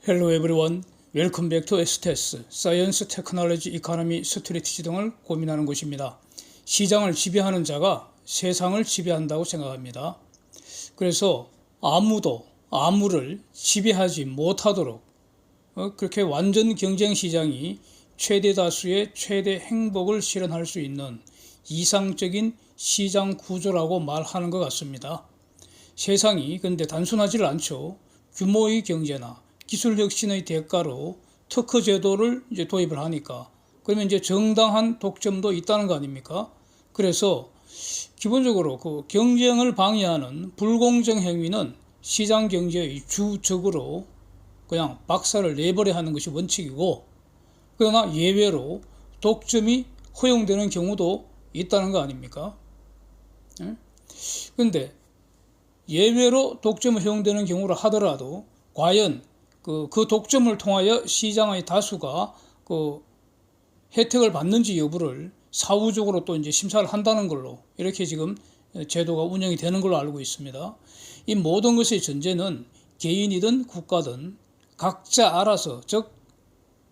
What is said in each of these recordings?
Hello everyone. Welcome back to STS, Science, Technology, Economy, Strategy 등을 고민하는 곳입니다. 시장을 지배하는 자가 세상을 지배한다고 생각합니다. 그래서 아무도 아무를 지배하지 못하도록 그렇게 완전 경쟁 시장이 최대 다수의 최대 행복을 실현할 수 있는 이상적인 시장 구조라고 말하는 것 같습니다. 세상이 근데 단순하지 않죠. 규모의 경제나 기술 혁신의 대가로 특허 제도를 이제 도입을 하니까 그러면 이제 정당한 독점도 있다는 거 아닙니까? 그래서 기본적으로 그 경쟁을 방해하는 불공정 행위는 시장 경제의 주적으로 그냥 박살을 내버려 하는 것이 원칙이고, 그러나 예외로 독점이 허용되는 경우도 있다는 거 아닙니까? 그런데 예외로 독점이 허용되는 경우라 하더라도 과연 그 독점을 통하여 시장의 다수가 그 혜택을 받는지 여부를 사후적으로 또 이제 심사를 한다는 걸로 이렇게 지금 제도가 운영이 되는 걸로 알고 있습니다. 이 모든 것의 전제는 개인이든 국가든 각자 알아서, 즉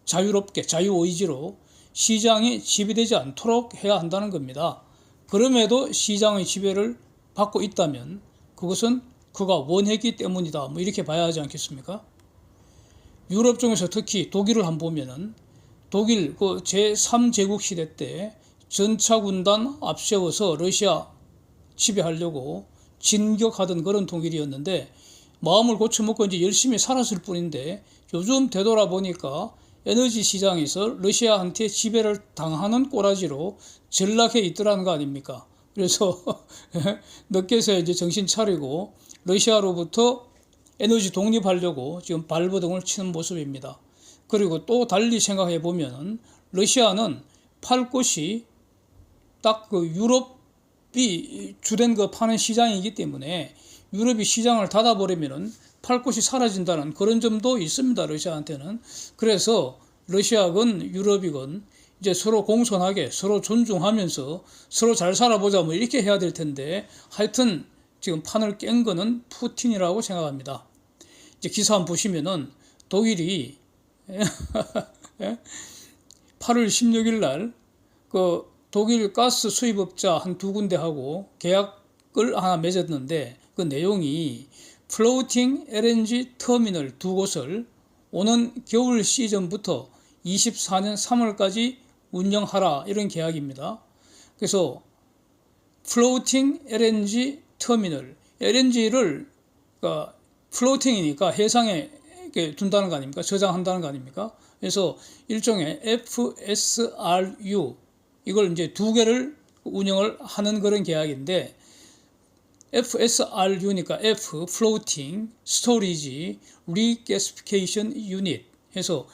자유롭게 자유의지로 시장이 지배되지 않도록 해야 한다는 겁니다. 그럼에도 시장의 지배를 받고 있다면 그것은 그가 원했기 때문이다, 뭐 이렇게 봐야 하지 않겠습니까? 유럽 중에서 특히 독일을 한번 보면은 독일 그 제3제국 시대 때 전차 군단 앞세워서 러시아 지배하려고 진격하던 그런 독일이었는데, 마음을 고쳐먹고 이제 열심히 살았을 뿐인데 요즘 되돌아보니까 에너지 시장에서 러시아한테 지배를 당하는 꼬라지로 전락해 있더라는 거 아닙니까? 그래서 늦게서 이제 정신 차리고 러시아로부터 에너지 독립하려고 지금 발버둥을 치는 모습입니다. 그리고 또 달리 생각해 보면 러시아는 팔 곳이 딱 그 유럽이 주된 거 파는 시장이기 때문에 유럽이 시장을 닫아버리면 팔 곳이 사라진다는 그런 점도 있습니다, 러시아한테는. 그래서 러시아건 유럽이건 이제 서로 공손하게 서로 존중하면서 서로 잘 살아보자, 뭐 이렇게 해야 될 텐데, 하여튼 지금 판을 깬 거는 푸틴이라고 생각합니다. 이제 기사 한번 보시면은 독일이 8월 16일 날 그 독일 가스 수입업자 한 두 군데하고 계약을 하나 맺었는데, 그 내용이 플로팅 LNG 터미널 두 곳을 오는 겨울 시즌부터 24년 3월까지 운영하라, 이런 계약입니다. 그래서 플로팅 LNG 터미널, LNG를 그러니까 플로팅이니까 해상에 이렇게 둔다는 거 아닙니까? 저장한다는 거 아닙니까? 그래서 일종의 FSRU, 이걸 이제 두 개를 운영을 하는 그런 계약인데, FSRU니까 F, Floating Storage Regasification Unit 해서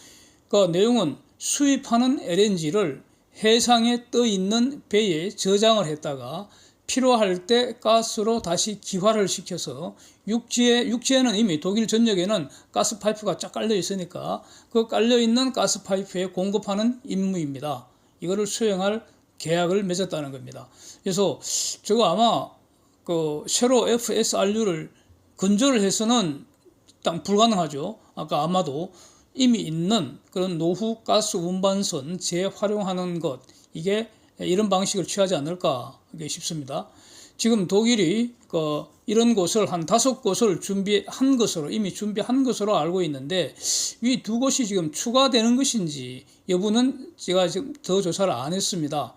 그 내용은 수입하는 LNG를 해상에 떠 있는 배에 저장을 했다가 필요할 때 가스로 다시 기화를 시켜서 육지에는 이미 독일 전역에는 가스 파이프가 쫙 깔려 있으니까 그 깔려 있는 가스 파이프에 공급하는 임무입니다. 이거를 수행할 계약을 맺었다는 겁니다. 그래서 저거 아마 그 새로 FSRU를 건조를 해서는 일단 불가능하죠. 아까 아마도 이미 있는 그런 노후 가스 운반선 재활용하는 것, 이게 이런 방식을 취하지 않을까 싶습니다. 지금 독일이 이런 곳을 한 5곳을 이미 준비한 것으로 알고 있는데, 이 두 곳이 지금 추가되는 것인지 여부는 제가 지금 더 조사를 안 했습니다.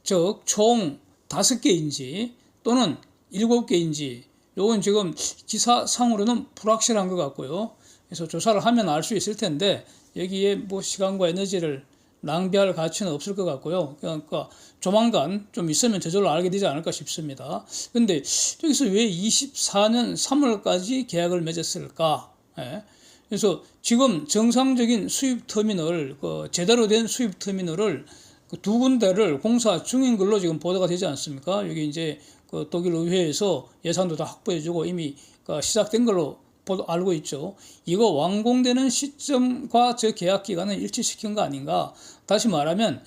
즉 총 5개인지 또는 7개인지 요건 지금 기사상으로는 불확실한 것 같고요. 그래서 조사를 하면 알 수 있을 텐데 여기에 뭐 시간과 에너지를 낭비할 가치는 없을 것 같고요. 그러니까 조만간 좀 있으면 저절로 알게 되지 않을까 싶습니다. 근데 여기서 왜 24년 3월까지 계약을 맺었을까? 그래서 지금 정상적인 수입 터미널, 제대로 된 수입 터미널을 두 군데를 공사 중인 걸로 지금 보도가 되지 않습니까? 여기 이제 독일 의회에서 예산도 다 확보해주고 이미 시작된 걸로 알고 있죠. 이거 완공되는 시점과 저 계약 기간을 일치시킨 거 아닌가? 다시 말하면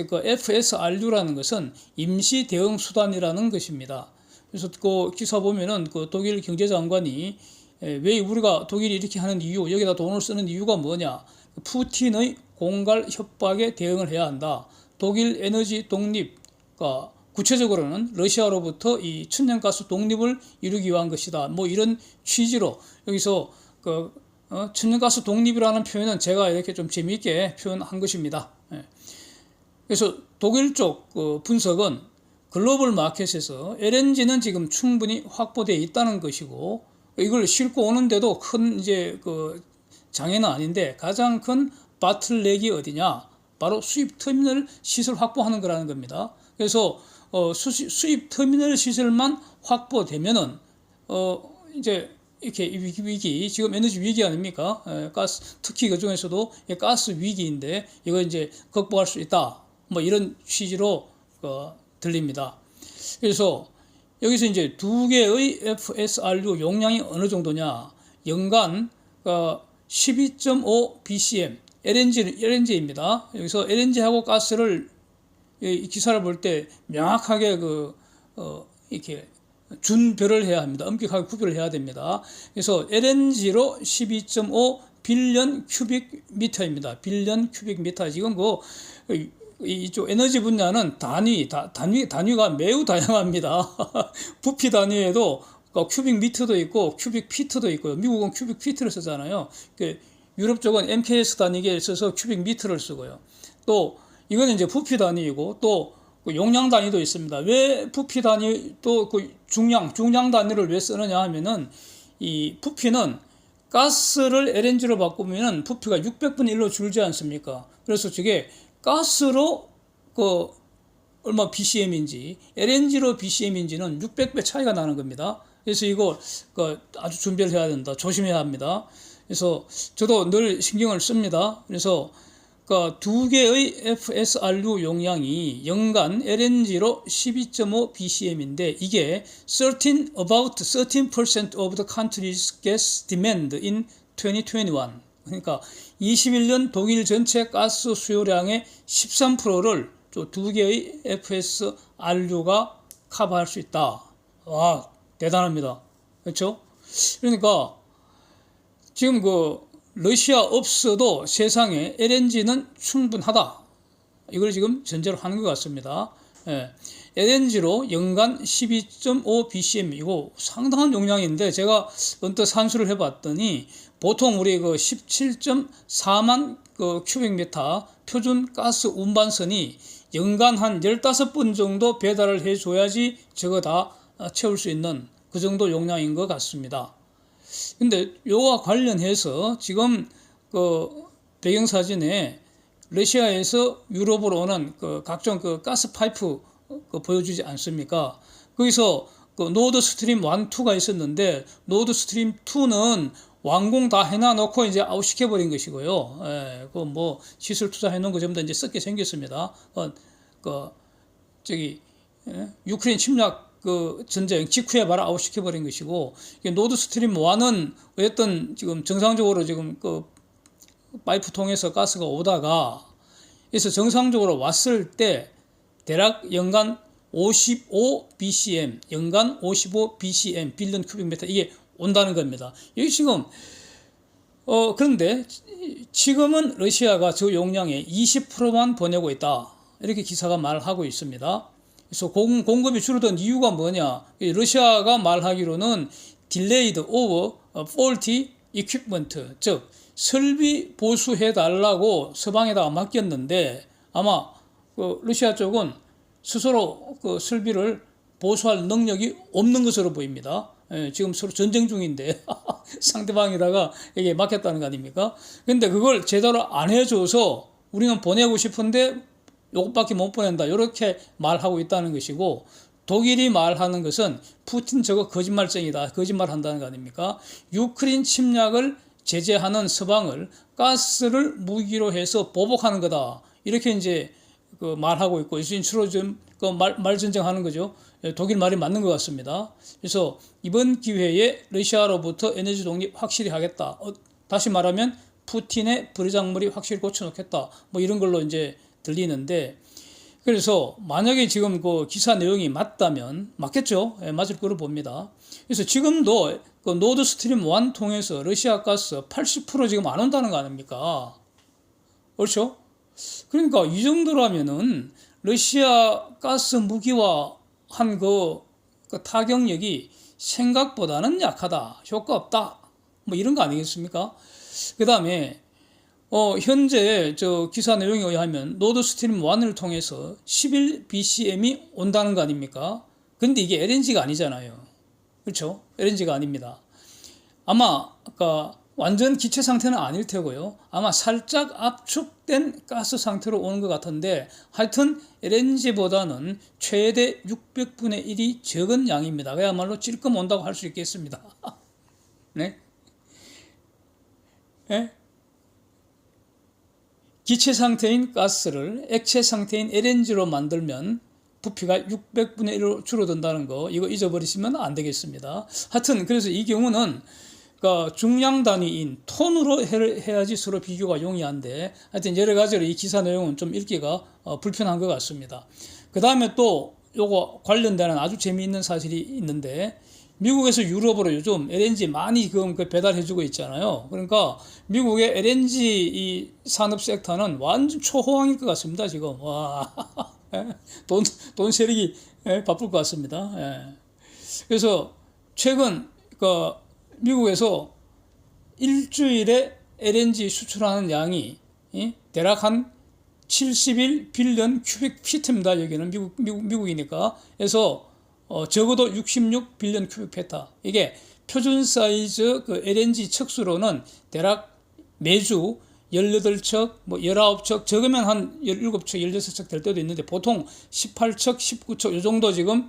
그 FSRU라는 것은 임시 대응 수단이라는 것입니다. 그래서 그 기사 보면은 그 독일 경제장관이 왜 우리가 독일이 이렇게 하는 이유, 여기다 돈을 쓰는 이유가 뭐냐? 푸틴의 공갈 협박에 대응을 해야 한다. 독일 에너지 독립, 그러니까 구체적으로는 러시아로부터 이 천연가스 독립을 이루기 위한 것이다. 뭐 이런 취지로 여기서 천연가스 독립이라는 표현은 제가 이렇게 좀 재미있게 표현한 것입니다. 그래서 독일 쪽 분석은 글로벌 마켓에서 LNG는 지금 충분히 확보되어 있다는 것이고, 이걸 싣고 오는데도 큰 이제 장애는 아닌데, 가장 큰 바틀렉이 어디냐? 바로 수입 터미널 시설 확보하는 거라는 겁니다. 그래서 수입 터미널 시설만 확보되면은 이제 이렇게 위기, 지금 에너지 위기 아닙니까? 가스, 특히 그 중에서도 가스 위기인데 이거 이제 극복할 수 있다. 뭐 이런 취지로 들립니다. 그래서 여기서 이제 두 개의 FSRU 용량이 어느 정도냐? 연간 12.5 BCM LNG입니다. 여기서 LNG하고 가스를 이 기사를 볼 때 명확하게 이렇게 준별을 해야 합니다. 엄격하게 구별을 해야 됩니다. 그래서 LNG로 12.5 빌리언 큐빅미터입니다. 빌리언 큐빅미터. 지금 이쪽 에너지 분야는 단위가 매우 다양합니다. 부피 단위에도 큐빅미터도 있고 큐빅피트도 있고요. 미국은 큐빅피트를 쓰잖아요. 유럽 쪽은 MKS 단위계에 있어서 큐빅미터를 쓰고요. 또 이거는 이제 부피 단위이고 또 용량 단위도 있습니다. 왜 부피 단위 또 중량 단위를 왜 쓰느냐 하면은 이 부피는 가스를 LNG로 바꾸면은 부피가 600분의 1로 줄지 않습니까? 그래서 저게 가스로 얼마 BCM인지 LNG로 BCM인지는 600배 차이가 나는 겁니다. 그래서 이거 아주 준비를 해야 된다. 조심해야 합니다. 그래서 저도 늘 신경을 씁니다. 그래서 두 개의 FSRU 용량이 연간 LNG로 12.5 BCM인데 이게 about 13% of the country's gas demand in 2021. 그러니까 21년 독일 전체 가스 수요량의 13%를 두 개의 FSRU가 커버할 수 있다. 와, 대단합니다. 그렇죠? 그러니까 지금 러시아 없어도 세상에 LNG는 충분하다. 이걸 지금 전제로 하는 것 같습니다. LNG로 연간 12.5 BCM, 이거 상당한 용량인데 제가 언뜻 산수를 해봤더니 보통 우리 17.4만 큐빅미터 표준 가스 운반선이 연간 한 15번 정도 배달을 해줘야지 저거 다 채울 수 있는 그 정도 용량인 것 같습니다. 근데 요와 관련해서 지금 배경사진에 러시아에서 유럽으로 오는 각종 가스 파이프 보여주지 않습니까? 거기서 노드 스트림 1, 2가 있었는데 노드 스트림 2는 완공 다 해놔놓고 이제 아웃시켜버린 것이고요. 시설 투자해놓은 거 전부 다 이제 썩게 생겼습니다. 유크레인 침략 전쟁 직후에 바로 아웃시켜버린 것이고, 노드 스트림 1은 어쨌든 지금 정상적으로 지금 파이프 통해서 가스가 오다가, 그래서 정상적으로 왔을 때 대략 연간 55 BCM, 연간 55 BCM, 빌리언 큐빅미터 이게 온다는 겁니다. 여기 지금, 그런데 지금은 러시아가 저 용량의 20%만 보내고 있다. 이렇게 기사가 말하고 있습니다. 그래서 공급이 줄어든 이유가 뭐냐? 러시아가 말하기로는 delayed over faulty equipment, 즉 설비 보수해달라고 서방에다가 맡겼는데 아마 러시아 쪽은 스스로 설비를 보수할 능력이 없는 것으로 보입니다. 지금 서로 전쟁 중인데 상대방에다가 이게 맡겼다는 거 아닙니까? 근데 그걸 제대로 안 해줘서 우리는 보내고 싶은데 요것밖에 못 보낸다. 이렇게 말하고 있다는 것이고, 독일이 말하는 것은 푸틴 저거 거짓말쟁이다. 거짓말한다는 거 아닙니까? 유크레인 침략을 제재하는 서방을 가스를 무기로 해서 보복하는 거다. 이렇게 이제 말하고 있고, 주로 좀 말전쟁하는 거죠. 독일 말이 맞는 것 같습니다. 그래서 이번 기회에 러시아로부터 에너지 독립 확실히 하겠다. 다시 말하면 푸틴의 버리장머리 확실히 고쳐놓겠다. 뭐 이런 걸로 이제 들리는데, 그래서 만약에 지금 기사 내용이 맞다면 맞겠죠. 맞을 거로 봅니다. 그래서 지금도 그 노드 스트림 1 통해서 러시아 가스 80% 지금 안 온다는 거 아닙니까? 그렇죠? 그러니까 이 정도라면은 러시아 가스 무기화한 그 타격력이 생각보다는 약하다, 효과 없다, 뭐 이런 거 아니겠습니까? 그 다음에 현재 저 기사 내용에 의하면 노드 스트림 1을 통해서 11 BCM이 온다는 거 아닙니까? 근데 이게 LNG가 아니잖아요. 그렇죠? LNG가 아닙니다. 아마 아까 완전 기체 상태는 아닐 테고요. 아마 살짝 압축된 가스 상태로 오는 것 같은데 하여튼 LNG보다는 최대 600분의 1이 적은 양입니다. 그야말로 찔끔 온다고 할 수 있겠습니다. 네? 네? 기체 상태인 가스를 액체 상태인 LNG로 만들면 부피가 600분의 1로 줄어든다는 거, 이거 잊어버리시면 안 되겠습니다. 하여튼 그래서 이 경우는 그러니까 중량 단위인 톤으로 해야지 서로 비교가 용이한데, 하여튼 여러 가지로 이 기사 내용은 좀 읽기가 불편한 것 같습니다. 그 다음에 또 요거 관련되는 아주 재미있는 사실이 있는데, 미국에서 유럽으로 요즘 LNG 많이 지금 배달해주고 있잖아요. 그러니까 미국의 LNG 이 산업 섹터는 완전 초호황일 것 같습니다. 지금 와, 돈 세력이 바쁠 것 같습니다. 그래서 최근 그 미국에서 일주일에 LNG 수출하는 양이 대략 한 71빌리언 큐빅 피트입니다. 여기는 미국이니까. 그래서 적어도 66빌리언 큐빅 피트. 이게 표준 사이즈 그 LNG 척수로는 대략 매주 18척, 뭐 19척, 적으면 한 17척, 16척 될 때도 있는데 보통 18척, 19척 이 정도 지금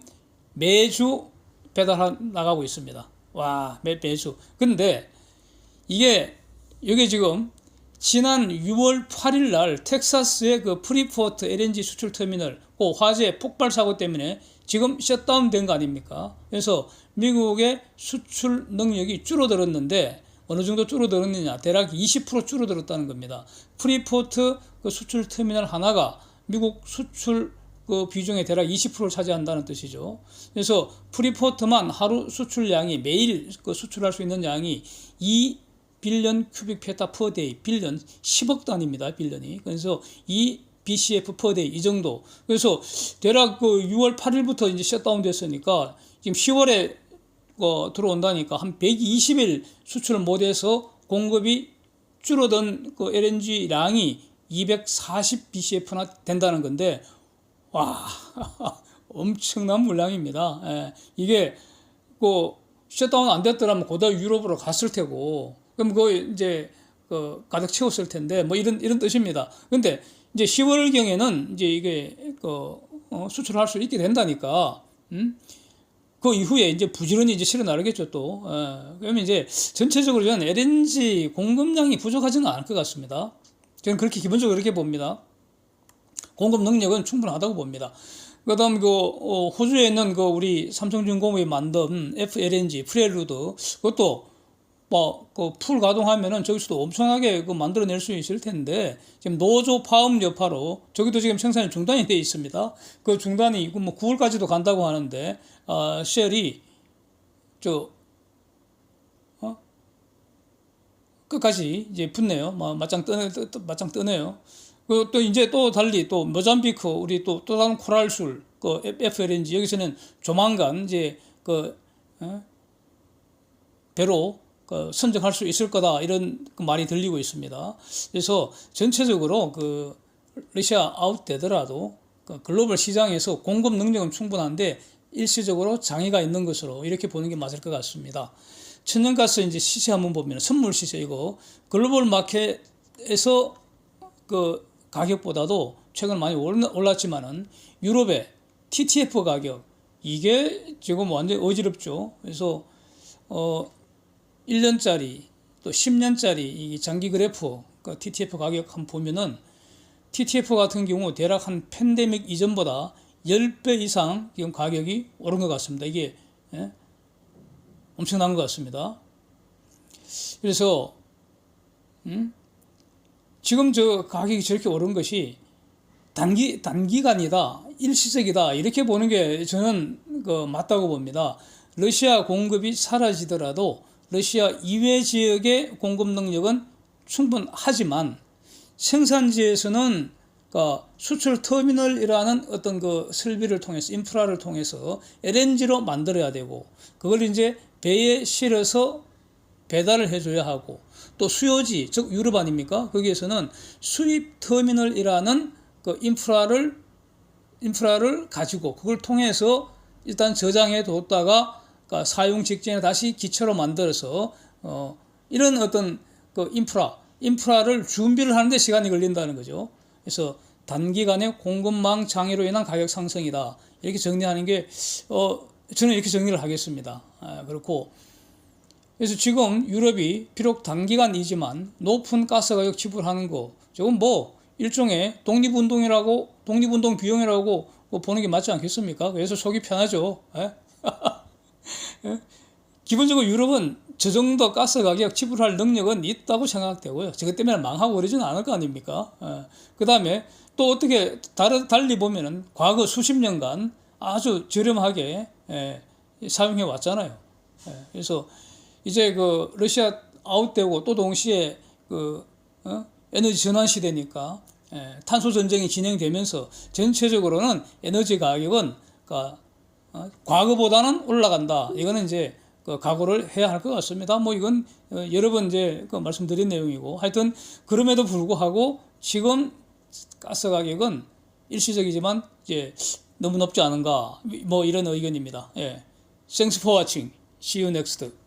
매주 배달 나가고 있습니다. 와, 매주. 근데 이게 지금 지난 6월 8일 날 텍사스의 그 프리포트 LNG 수출 터미널 그 화재 폭발 사고 때문에 지금 셧다운 된 거 아닙니까? 그래서 미국의 수출 능력이 줄어들었는데 어느 정도 줄어들었느냐? 대략 20% 줄어들었다는 겁니다. 프리포트 그 수출 터미널 하나가 미국 수출 그 비중의 대략 20%를 차지한다는 뜻이죠. 그래서 프리포트만 하루 수출량이 매일 그 수출할 수 있는 양이 2빌리언 큐빅 피타 퍼 데이, 빌리언 10억 단위입니다. 빌리언이. 그래서 2 BCF 퍼 데이 이 정도. 그래서 대략 그 6월 8일부터 이제 셧다운 됐으니까 지금 10월에 들어온다니까 한 120일 수출을 못해서 공급이 줄어든 그 LNG량이 240 BCF나 된다는 건데, 와, 엄청난 물량입니다. 이게 그 셧다운 안 됐더라면 그대로 유럽으로 갔을 테고, 그럼 이제 가득 채웠을 텐데, 뭐 이런 뜻입니다. 근데 이제 10월경에는 이제 이게 수출할 수 있게 된다니까, 그 이후에 이제 부지런히 이제 실어 나르겠죠 또. 그러면 이제 전체적으로 저는 LNG 공급량이 부족하지는 않을 것 같습니다. 저는 그렇게 기본적으로 그렇게 봅니다. 공급 능력은 충분하다고 봅니다. 그다음 호주에 있는 우리 삼성중공업이 만든 FLNG 프렐루드, 그것도 뭐 풀 가동하면은 저기서도 엄청나게 만들어낼 수 있을 텐데, 지금 노조 파업 여파로 저기도 지금 생산이 중단이 돼 있습니다. 그 중단이 뭐 9월까지도 간다고 하는데 쉘이 끝까지 이제 붙네요. 맞짱 뜨네요. 또 이제 또 달리 또 모잠비크 우리 또 다른 코랄술 FLNG 여기서는 조만간 이제 배로 선정할 수 있을 거다, 이런 말이 들리고 있습니다. 그래서 전체적으로 러시아 아웃 되더라도 글로벌 시장에서 공급 능력은 충분한데 일시적으로 장애가 있는 것으로 이렇게 보는 게 맞을 것 같습니다. 천연가스 이제 시세 한번 보면 선물 시세, 이거 글로벌 마켓에서 가격보다도 최근 많이 올랐지만은 유럽의 TTF 가격, 이게 지금 완전히 어지럽죠. 그래서 1년짜리 또 10년짜리 이 장기 그래프 TTF 가격 한번 보면은 TTF 같은 경우 대략 한 팬데믹 이전보다 10배 이상 지금 가격이 오른 것 같습니다. 이게 엄청난 것 같습니다. 그래서 지금 저 가격이 저렇게 오른 것이 단기간이다, 일시적이다, 이렇게 보는 게 저는 맞다고 봅니다. 러시아 공급이 사라지더라도 러시아 이외 지역의 공급 능력은 충분하지만 생산지에서는 그러니까 수출 터미널이라는 어떤 그 설비를 통해서 인프라를 통해서 LNG로 만들어야 되고 그걸 이제 배에 실어서 배달을 해줘야 하고 또 수요지 즉 유럽 아닙니까? 거기에서는 수입 터미널이라는 그 인프라를 가지고 그걸 통해서 일단 저장해 뒀다가 그러니까 사용 직전에 다시 기체로 만들어서 이런 어떤 그 인프라를 준비를 하는데 시간이 걸린다는 거죠. 그래서 단기간에 공급망 장애로 인한 가격 상승이다. 이렇게 정리하는 게 저는 이렇게 정리를 하겠습니다. 그렇고 그래서 지금 유럽이 비록 단기간이지만 높은 가스 가격 지불하는 거 저건 뭐 일종의 독립운동 비용이라고 보는 게 맞지 않겠습니까? 그래서 속이 편하죠. 기본적으로 유럽은 저 정도 가스 가격 지불할 능력은 있다고 생각되고요. 저것 때문에 망하고 그러지는 않을 거 아닙니까? 그 다음에 또 어떻게 달리 보면은 과거 수십 년간 아주 저렴하게 사용해 왔잖아요. 그래서 이제 그 러시아 아웃되고 또 동시에 그 에너지 전환 시대니까 탄소 전쟁이 진행되면서 전체적으로는 에너지 가격은 그러니까 과거보다는 올라간다. 이거는 이제 그 각오를 해야 할 것 같습니다. 뭐 이건 여러 번 이제 그 말씀드린 내용이고 하여튼 그럼에도 불구하고 지금 가스 가격은 일시적이지만 이제 너무 높지 않은가 뭐 이런 의견입니다. Thanks for watching. See you next.